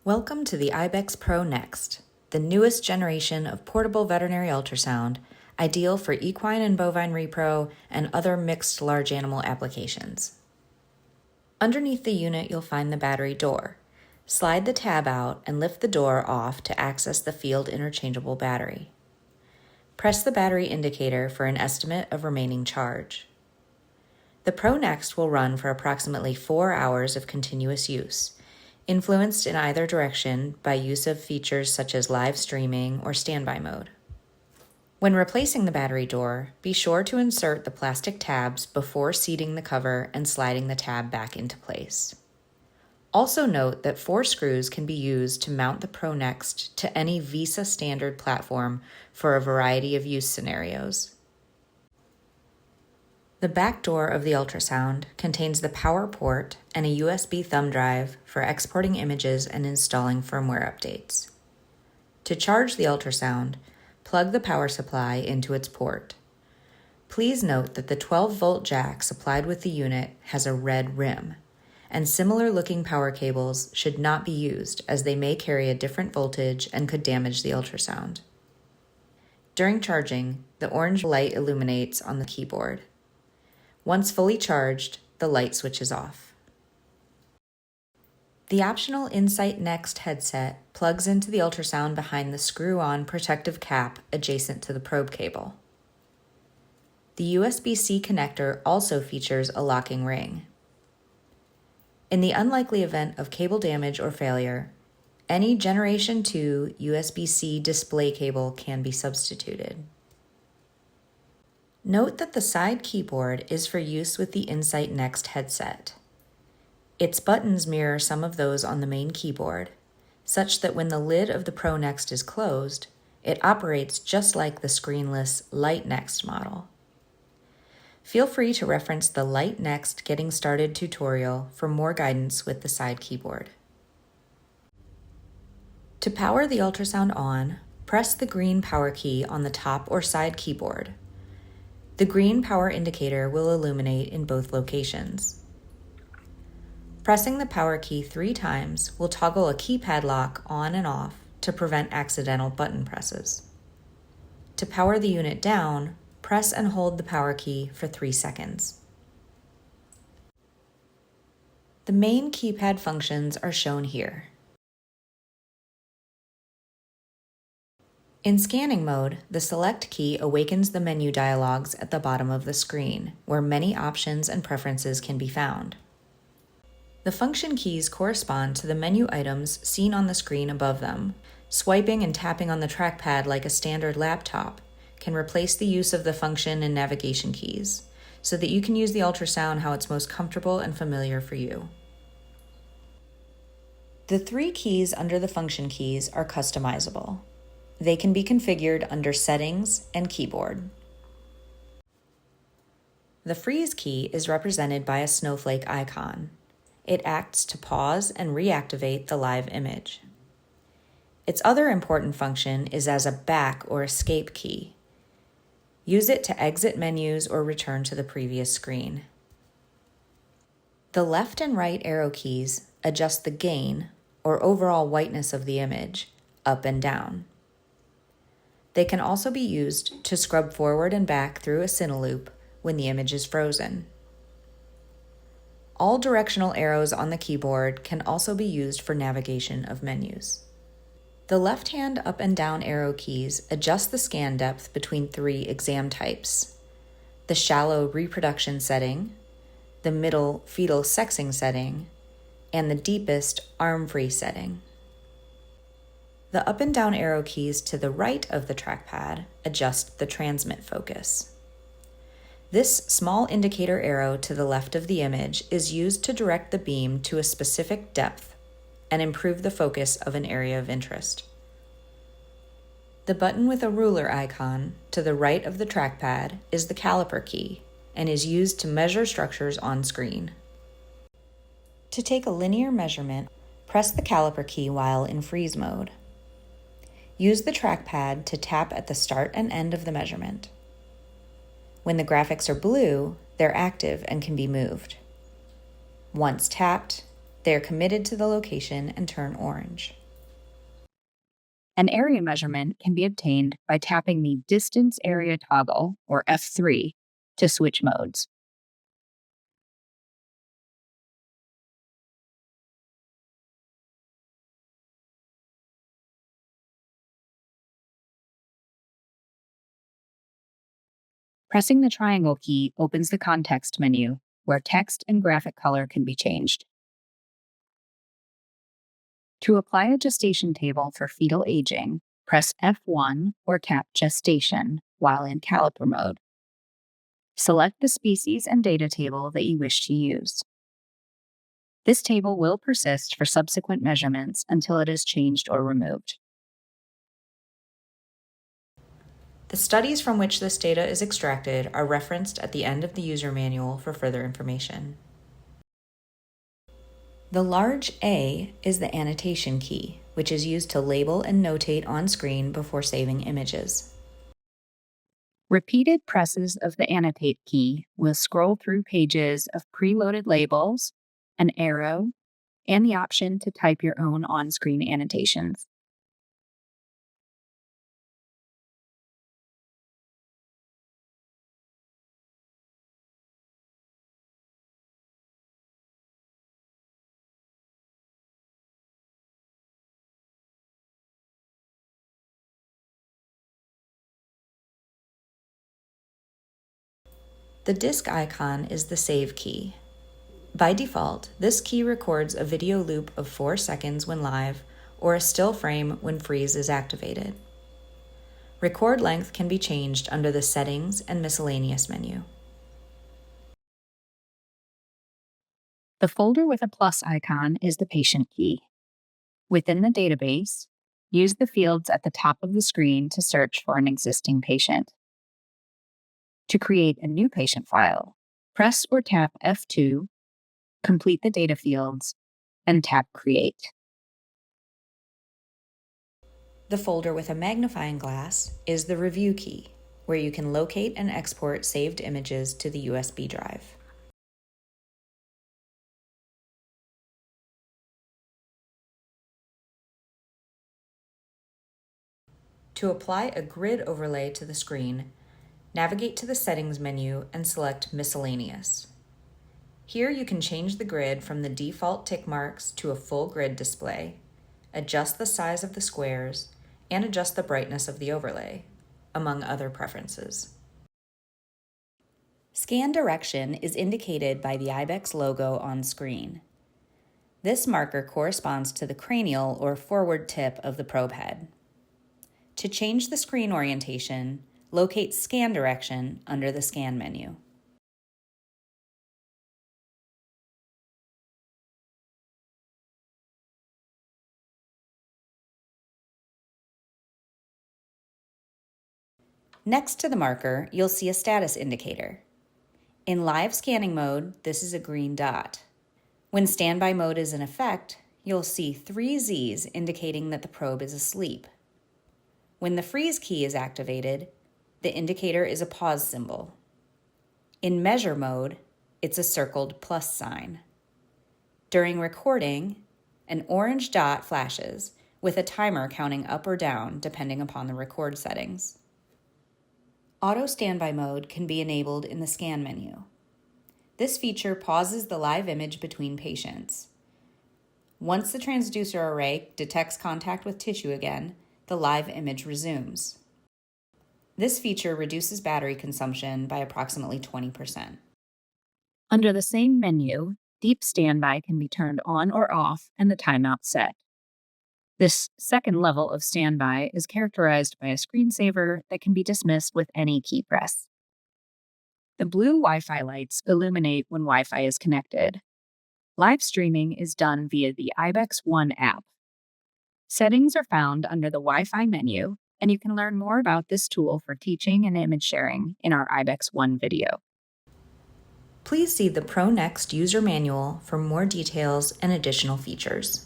Welcome to the IBEX Pro NXT, the newest generation of portable veterinary ultrasound, ideal for equine and bovine repro and other mixed large animal applications. Underneath the unit, you'll find the battery door. Slide the tab out and lift the door off to access the field interchangeable battery. Press the battery indicator for an estimate of remaining charge. The Pro NXT will run for approximately 4 hours of continuous use, influenced in either direction by use of features such as live streaming or standby mode. When replacing the battery door, be sure to insert the plastic tabs before seating the cover and sliding the tab back into place. Also note that 4 screws can be used to mount the Pro NXT to any Visa standard platform for a variety of use scenarios. The back door of the ultrasound contains the power port and a USB thumb drive for exporting images and installing firmware updates. To charge the ultrasound, plug the power supply into its port. Please note that the 12-volt jack supplied with the unit has a red rim, and similar-looking power cables should not be used as they may carry a different voltage and could damage the ultrasound. During charging, the orange light illuminates on the keyboard. Once fully charged, the light switches off. The optional Insight NXT headset plugs into the ultrasound behind the screw-on protective cap adjacent to the probe cable. The USB-C connector also features a locking ring. In the unlikely event of cable damage or failure, any Generation 2 USB-C display cable can be substituted. Note that the side keyboard is for use with the Insight NXT headset. Its buttons mirror some of those on the main keyboard, such that when the lid of the Pro NXT is closed, it operates just like the screenless Lite NXT model. Feel free to reference the Lite NXT Getting Started tutorial for more guidance with the side keyboard. To power the ultrasound on, press the green power key on the top or side keyboard. The green power indicator will illuminate in both locations. Pressing the power key 3 times will toggle a keypad lock on and off to prevent accidental button presses. To power the unit down, press and hold the power key for 3 seconds. The main keypad functions are shown here. In scanning mode, the Select key awakens the menu dialogues at the bottom of the screen, where many options and preferences can be found. The function keys correspond to the menu items seen on the screen above them. Swiping and tapping on the trackpad like a standard laptop can replace the use of the function and navigation keys, so that you can use the ultrasound how it's most comfortable and familiar for you. The 3 keys under the function keys are customizable. They can be configured under Settings and Keyboard. The freeze key is represented by a snowflake icon. It acts to pause and reactivate the live image. Its other important function is as a back or escape key. Use it to exit menus or return to the previous screen. The left and right arrow keys adjust the gain or overall whiteness of the image up and down. They can also be used to scrub forward and back through a Cine loop when the image is frozen. All directional arrows on the keyboard can also be used for navigation of menus. The left-hand up and down arrow keys adjust the scan depth between 3 exam types: the shallow reproduction setting, the middle fetal sexing setting, and the deepest arm-free setting. The up and down arrow keys to the right of the trackpad adjust the transmit focus. This small indicator arrow to the left of the image is used to direct the beam to a specific depth and improve the focus of an area of interest. The button with a ruler icon to the right of the trackpad is the Caliper key and is used to measure structures on screen. To take a linear measurement, press the Caliper key while in freeze mode. Use the trackpad to tap at the start and end of the measurement. When the graphics are blue, they're active and can be moved. Once tapped, They are committed to the location and turn orange. An area measurement can be obtained by tapping the Distance Area toggle, or F3, to switch modes. Pressing the triangle key opens the context menu, where text and graphic color can be changed. To apply a gestation table for fetal aging, press F1 or tap Gestation while in Caliper mode. Select the species and data table that you wish to use. This table will persist for subsequent measurements until it is changed or removed. The studies from which this data is extracted are referenced at the end of the user manual for further information. The large A is the annotation key, which is used to label and notate on screen before saving images. Repeated presses of the Annotate key will scroll through pages of preloaded labels, an arrow, and the option to type your own on-screen annotations. The disk icon is the save key. By default, this key records a video loop of 4 seconds when live or a still frame when freeze is activated. Record length can be changed under the Settings and Miscellaneous menu. The folder with a plus icon is the patient key. Within the database, use the fields at the top of the screen to search for an existing patient. To create a new patient file, press or tap F2, complete the data fields, and tap Create. The folder with a magnifying glass is the Review key, where you can locate and export saved images to the USB drive. To apply a grid overlay to the screen, navigate to the Settings menu and select Miscellaneous. Here you can change the grid from the default tick marks to a full grid display, adjust the size of the squares, and adjust the brightness of the overlay, among other preferences. Scan direction is indicated by the IBEX logo on screen. This marker corresponds to the cranial or forward tip of the probe head. To change the screen orientation, locate Scan Direction under the Scan menu. Next to the marker, you'll see a status indicator. In live scanning mode, this is a green dot. When standby mode is in effect, you'll see 3 Z's indicating that the probe is asleep. When the freeze key is activated, the indicator is a pause symbol. In measure mode, it's a circled plus sign. During recording, an orange dot flashes with a timer counting up or down depending upon the record settings. Auto standby mode can be enabled in the Scan menu. This feature pauses the live image between patients. Once the transducer array detects contact with tissue again, the live image resumes. This feature reduces battery consumption by approximately 20%. Under the same menu, Deep Standby can be turned on or off and the timeout set. This second level of standby is characterized by a screensaver that can be dismissed with any key press. The blue Wi-Fi lights illuminate when Wi-Fi is connected. Live streaming is done via the IbexONE app. Settings are found under the Wi-Fi menu, and you can learn more about this tool for teaching and image sharing in our IbexONE video. Please see the ProNext user manual for more details and additional features.